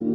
Not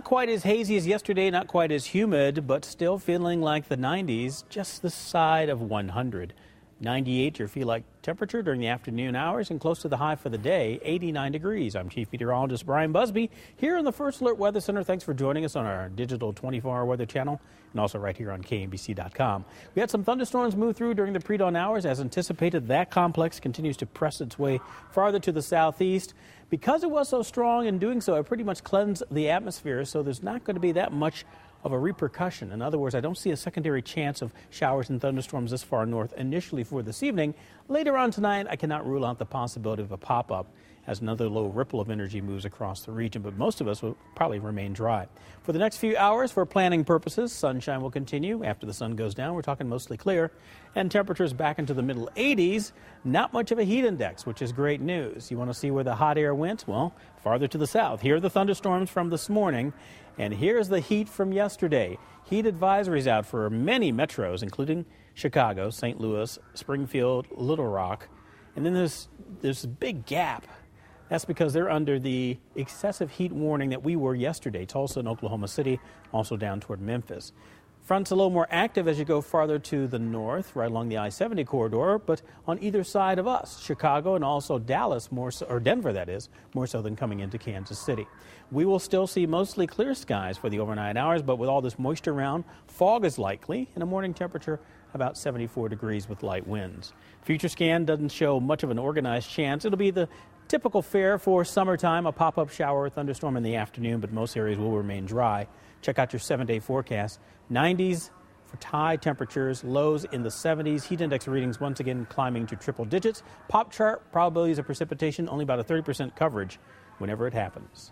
quite as hazy as yesterday, not quite as humid, but still feeling like the 90s, just this side of 100. 98 your feel-like temperature during the afternoon hours and close to the high for the day, 89 degrees. I'm Chief Meteorologist Brian Busby here in the First Alert Weather Center. Thanks for joining us on our digital 24-hour weather channel and also right here on KMBC.com. We had some thunderstorms move through during the pre-dawn hours. As anticipated, that complex continues to press its way farther to the southeast. Because it was so strong in doing so, it pretty much cleansed the atmosphere, so there's not going to be that much of a repercussion. In other words, I don't see a secondary chance of showers and thunderstorms this far north initially for this evening. Later on tonight, I cannot rule out the possibility of a pop-up as another low ripple of energy moves across the region, but most of us will probably remain dry. For the next few hours, for planning purposes, sunshine will continue. After the sun goes down, we're talking mostly clear, and temperatures back into the middle 80s. Not much of a heat index, which is great news. You want to see where the hot air went? Well, farther to the south. Here are the thunderstorms from this morning, and here's the heat from yesterday. Heat advisories out for many metros, including Chicago, St. Louis, Springfield, Little Rock, and then there's a big gap. That's because they're under the excessive heat warning that we were yesterday. Tulsa and Oklahoma City, also down toward Memphis. Front's a little more active as you go farther to the north, right along the I-70 corridor, but on either side of us, Chicago and also Dallas, more so, or Denver that is, more so than coming into Kansas City. We will still see mostly clear skies for the overnight hours, but with all this moisture around, fog is likely, and a morning temperature about 74 degrees with light winds. Future scan doesn't show much of an organized chance. It'll be the typical fare for summertime, a pop-up shower or thunderstorm in the afternoon, but most areas will remain dry. Check out your 7-day forecast. 90s for high temperatures, lows in the 70s. Heat index readings once again climbing to triple digits. Pop chart probabilities of precipitation only about a 30% coverage whenever it happens.